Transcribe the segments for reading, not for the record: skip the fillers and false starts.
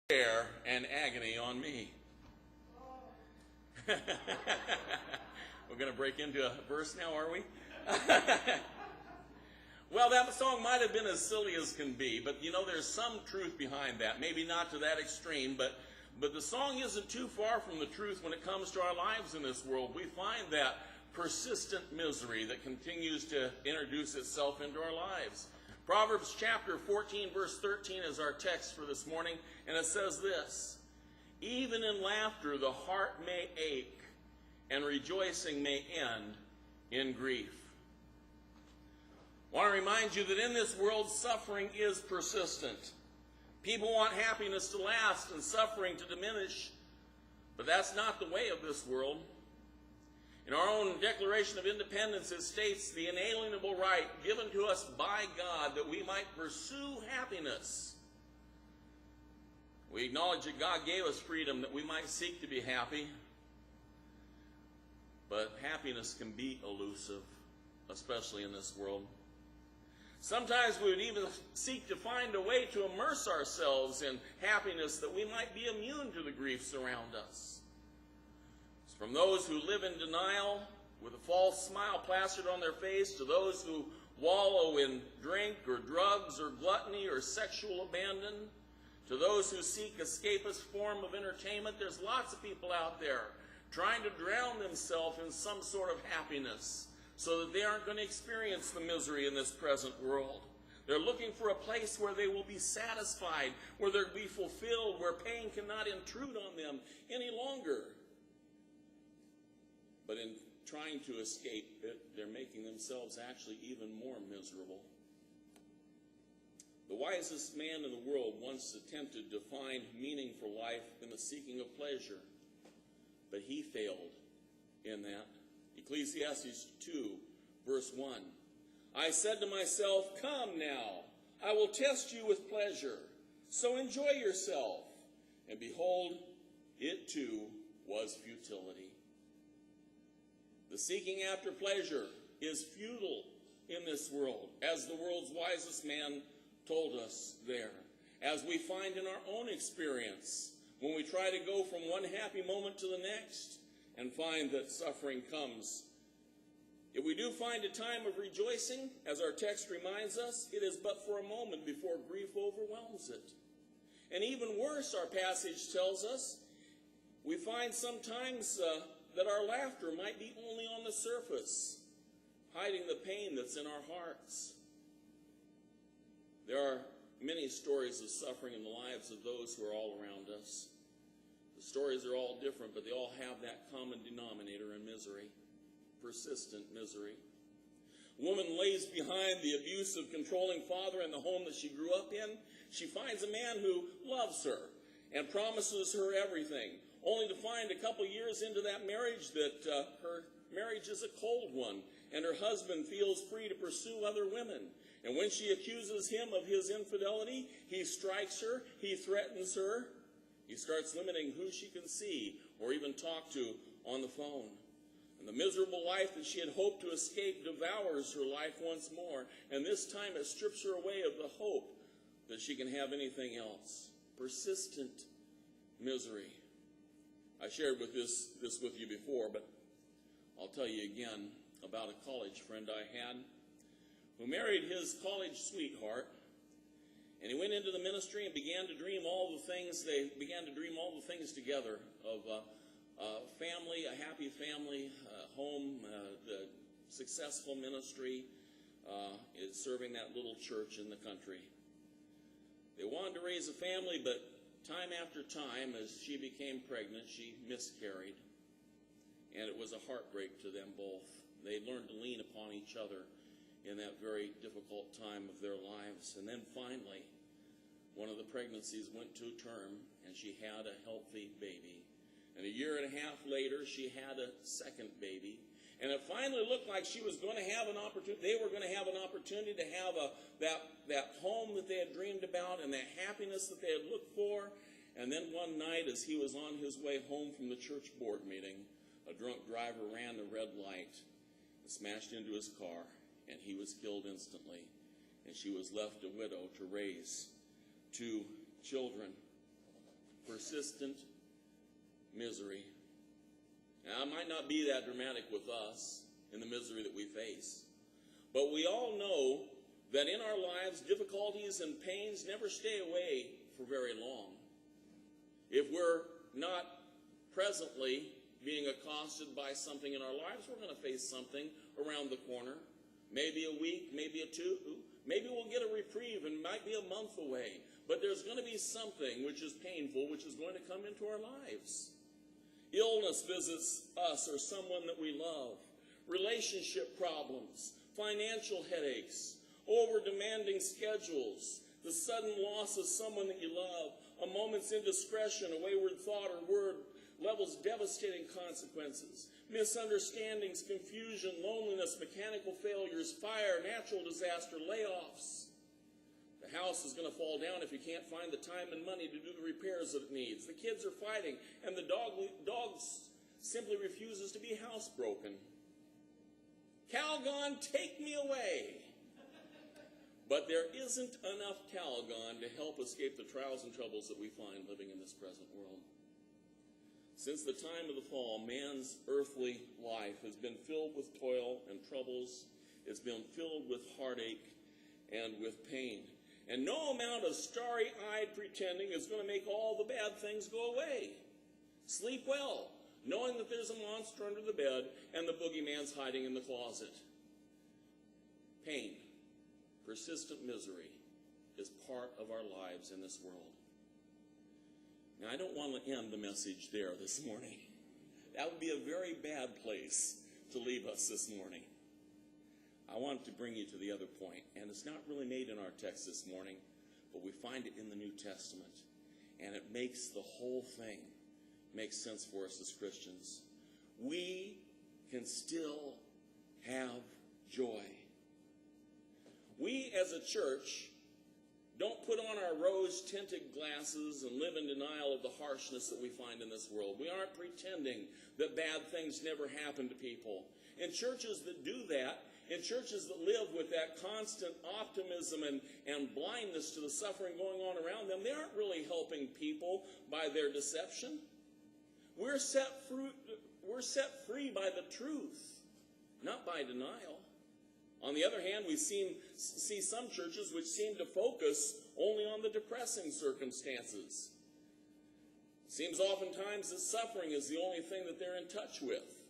care and agony on me. We're going to break into a verse now, are we? Well, that song might have been as silly as can be, but you know, there's some truth behind that. Maybe not to that extreme, but the song isn't too far from the truth when it comes to our lives in this world. We find that persistent misery that continues to introduce itself into our lives. Proverbs chapter 14, verse 13 is our text for this morning, and it says this: "Even in laughter the heart may ache, and rejoicing may end in grief." I want to remind you that in this world, suffering is persistent. People want happiness to last and suffering to diminish, but that's not the way of this world. In our own Declaration of Independence, it states the inalienable right given to us by God that we might pursue happiness. We acknowledge that God gave us freedom that we might seek to be happy, but happiness can be elusive, especially in this world. Sometimes we would even seek to find a way to immerse ourselves in happiness that we might be immune to the griefs around us. From those who live in denial with a false smile plastered on their face, to those who wallow in drink or drugs or gluttony or sexual abandon, to those who seek escapist form of entertainment, there's lots of people out there trying to drown themselves in some sort of happiness so that they aren't going to experience the misery in this present world. They're looking for a place where they will be satisfied, where they'll be fulfilled, where pain cannot intrude on them any longer. But in trying to escape it, they're making themselves actually even more miserable. The wisest man in the world once attempted to find meaning for life in the seeking of pleasure, but he failed in that. Ecclesiastes 2, verse 1. "I said to myself, 'Come now, I will test you with pleasure, so enjoy yourself.' And behold, it too was futility." The seeking after pleasure is futile in this world, as the world's wisest man told us there. As we find in our own experience, when we try to go from one happy moment to the next and find that suffering comes. If we do find a time of rejoicing, as our text reminds us, it is but for a moment before grief overwhelms it. And even worse, our passage tells us, we find sometimes that our laughter might be only on the surface, hiding the pain that's in our hearts. There are many stories of suffering in the lives of those who are all around us. The stories are all different, but they all have that common denominator in misery, persistent misery. A woman lays behind the abusive, controlling father in the home that she grew up in. She finds a man who loves her and promises her everything, only to find a couple years into that marriage that her marriage is a cold one, and her husband feels free to pursue other women. And when she accuses him of his infidelity, he strikes her, he threatens her, he starts limiting who she can see or even talk to on the phone. And the miserable life that she had hoped to escape devours her life once more, and this time it strips her away of the hope that she can have anything else. Persistent misery. I shared this with you before, but I'll tell you again about a college friend I had who married his college sweetheart, and he went into the ministry and began to dream all the things together of a family, a happy family, home, the successful ministry, is serving that little church in the country. They wanted to raise a family, but time after time, as she became pregnant, she miscarried. And it was a heartbreak to them both. They learned to lean upon each other in that very difficult time of their lives. And then finally, one of the pregnancies went to term, and she had a healthy baby. And a year and a half later, she had a second baby. And it finally looked like she was going to have an opportunity. They were going to have an opportunity to have that home that they had dreamed about and that happiness that they had looked for. And then one night, as he was on his way home from the church board meeting, a drunk driver ran the red light and smashed into his car, and he was killed instantly. And she was left a widow to raise 2 children. persistent misery. Now, it might not be that dramatic with us in the misery that we face, but we all know that in our lives, difficulties and pains never stay away for very long. If we're not presently being accosted by something in our lives, we're going to face something around the corner. Maybe a week, maybe a two. Maybe we'll get a reprieve and might be a month away. But there's going to be something which is painful, which is going to come into our lives. Illness visits us or someone that we love. Relationship problems, financial headaches, over-demanding schedules, the sudden loss of someone that you love, a moment's indiscretion, a wayward thought or word levels devastating consequences. Misunderstandings, confusion, loneliness, mechanical failures, fire, natural disaster, layoffs. The house is going to fall down if you can't find the time and money to do the repairs that it needs. The kids are fighting, and the dog simply refuses to be housebroken. Calgon, take me away. But there isn't enough Calgon to help escape the trials and troubles that we find living in this present world. Since the time of the fall, man's earthly life has been filled with toil and troubles. It's been filled with heartache and with pain. And no amount of starry-eyed pretending is going to make all the bad things go away. Sleep well, knowing that there's a monster under the bed and the boogeyman's hiding in the closet. Pain, persistent misery is part of our lives in this world. Now, I don't want to end the message there this morning. That would be a very bad place to leave us this morning. I want to bring you to the other point, and it's not really made in our text this morning, but we find it in the New Testament, and it makes the whole thing make sense for us as Christians. We can still have joy. We as a church don't put on our rose-tinted glasses and live in denial of the harshness that we find in this world. We aren't pretending that bad things never happen to people. In churches that do that, in churches that live with that constant optimism and blindness to the suffering going on around them, they aren't really helping people by their deception. We're set free by the truth, not by denial. On the other hand, we see some churches which seem to focus only on the depressing circumstances. It seems oftentimes that suffering is the only thing that they're in touch with.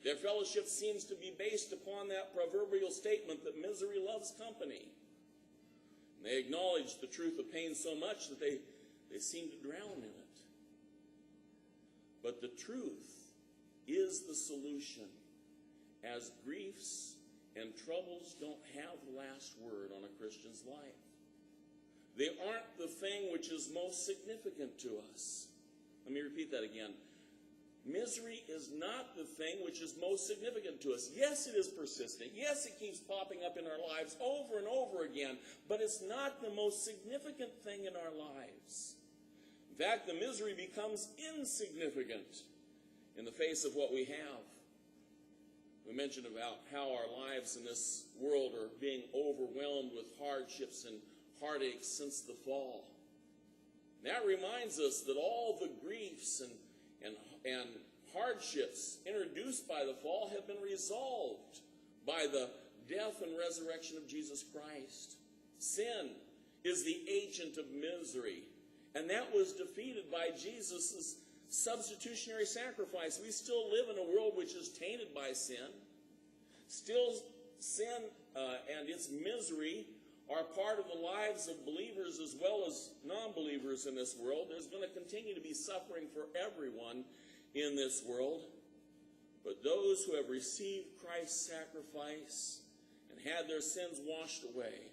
Their fellowship seems to be based upon that proverbial statement that misery loves company. And they acknowledge the truth of pain so much that they seem to drown in it. But the truth is the solution, as griefs and troubles don't have the last word on a Christian's life. They aren't the thing which is most significant to us. Let me repeat that again. Misery is not the thing which is most significant to us. Yes, it is persistent. Yes, it keeps popping up in our lives over and over again, but it's not the most significant thing in our lives. In fact, the misery becomes insignificant in the face of what we have. We mentioned about how our lives in this world are being overwhelmed with hardships and heartaches since the fall. That reminds us that all the griefs and hardships introduced by the fall have been resolved by the death and resurrection of Jesus Christ. Sin is the agent of misery, and that was defeated by Jesus' substitutionary sacrifice. We still live in a world which is tainted by sin. Still, sin and its misery are part of the lives of believers as well as non-believers in this world. There's going to continue to be suffering for everyone in this world. But those who have received Christ's sacrifice and had their sins washed away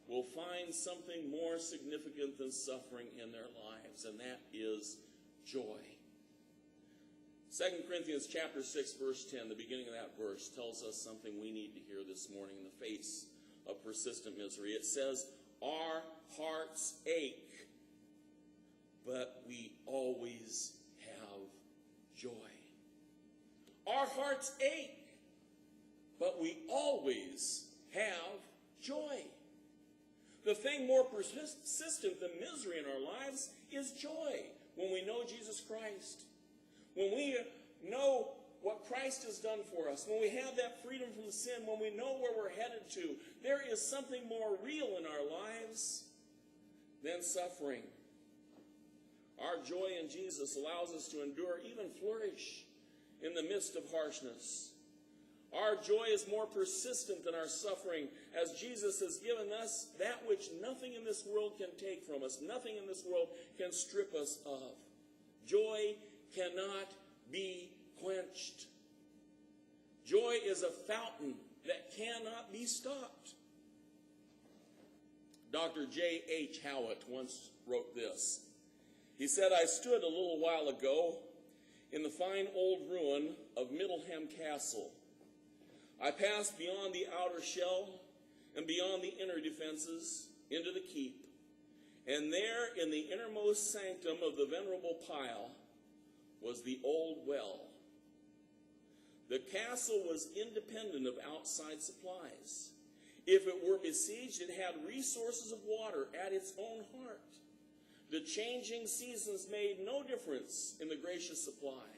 will find something more significant than suffering in their lives, and that is joy. 2 Corinthians chapter 6, verse 10, the beginning of that verse, tells us something we need to hear this morning in the face of persistent misery. It says, our hearts ache, but we always have joy. Our hearts ache, but we always have joy. The thing more persistent than misery in our lives is joy. when we know Jesus Christ, when we know what Christ has done for us, when we have that freedom from sin, when we know where we're headed to, there is something more real in our lives than suffering. Our joy in Jesus allows us to endure, even flourish, in the midst of harshness. Our joy is more persistent than our suffering, as Jesus has given us that which nothing in this world can take from us, nothing in this world can strip us of. Joy cannot be quenched. Joy is a fountain that cannot be stopped. Dr. J.H. Howitt once wrote this. He said, "I stood a little while ago in the fine old ruin of Middleham Castle. I passed beyond the outer shell and beyond the inner defenses into the keep, and there in the innermost sanctum of the venerable pile was the old well. The castle was independent of outside supplies. If it were besieged, it had resources of water at its own heart. The changing seasons made no difference in the gracious supply.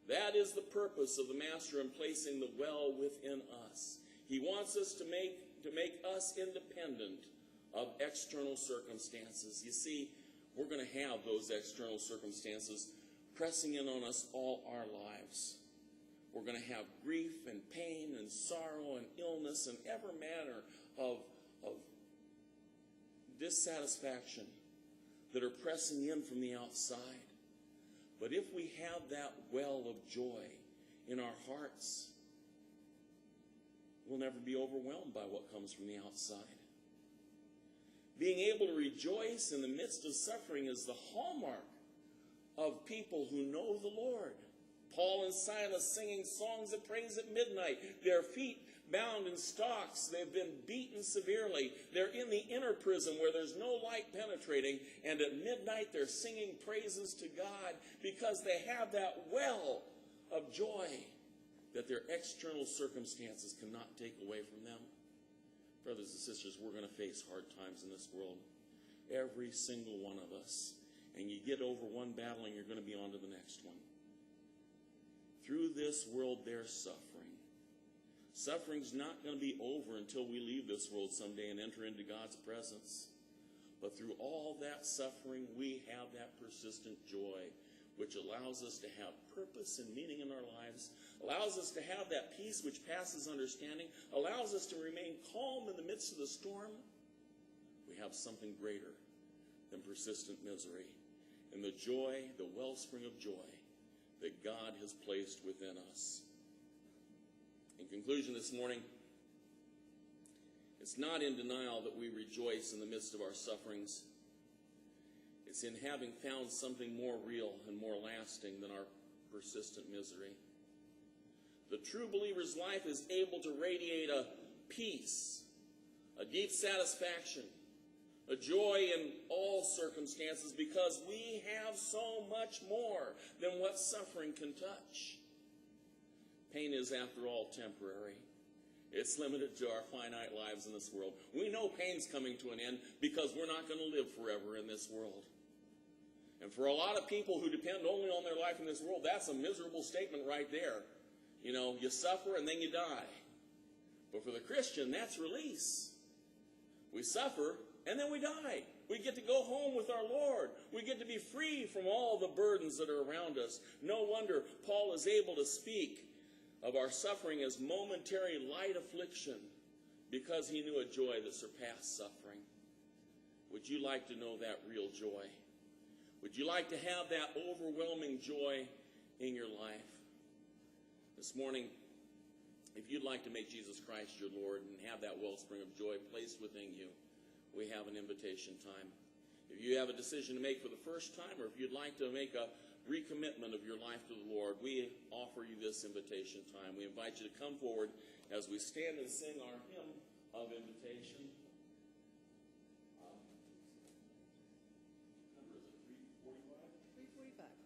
That is the purpose of the Master in placing the well within us. He wants us to make us independent of external circumstances. You see, we're going to have those external circumstances pressing in on us all our lives. We're going to have grief and pain and sorrow and illness and every manner of dissatisfaction that are pressing in from the outside. But if we have that well of joy in our hearts, we'll never be overwhelmed by what comes from the outside. Being able to rejoice in the midst of suffering is the hallmark of people who know the Lord. Paul and Silas singing songs of praise at midnight. Their feet bound in stocks. They've been beaten severely. They're in the inner prison where there's no light penetrating. And at midnight they're singing praises to God because they have that well of joy that their external circumstances cannot take away from them. Brothers and sisters, we're going to face hard times in this world. Every single one of us. And you get over one battle and you're going to be on to the next one. Through this world, there's suffering. Suffering's not going to be over until we leave this world someday and enter into God's presence. But through all that suffering, we have that persistent joy, which allows us to have purpose and meaning in our lives, allows us to have that peace which passes understanding, allows us to remain calm in the midst of the storm. We have something greater than persistent misery, and the joy, the wellspring of joy, that God has placed within us. In conclusion this morning, it's not in denial that we rejoice in the midst of our sufferings. It's in having found something more real and more lasting than our persistent misery. The true believer's life is able to radiate a peace, a deep satisfaction, a joy in all circumstances because we have so much more than what suffering can touch. Pain is, after all, temporary. It's limited to our finite lives in this world. We know pain's coming to an end because we're not going to live forever in this world. And for a lot of people who depend only on their life in this world, that's a miserable statement right there. You know, you suffer and then you die. But for the Christian, that's release. We suffer and then we die. We get to go home with our Lord. We get to be free from all the burdens that are around us. No wonder Paul is able to speak of our suffering as momentary light affliction because he knew a joy that surpassed suffering. Would you like to know that real joy? Would you like to have that overwhelming joy in your life? This morning, if you'd like to make Jesus Christ your Lord and have that wellspring of joy placed within you, we have an invitation time. If you have a decision to make for the first time, or if you'd like to make a recommitment of your life to the Lord, we offer you this invitation time. We invite you to come forward as we stand and sing our hymn of invitation. Number is it 345? 345.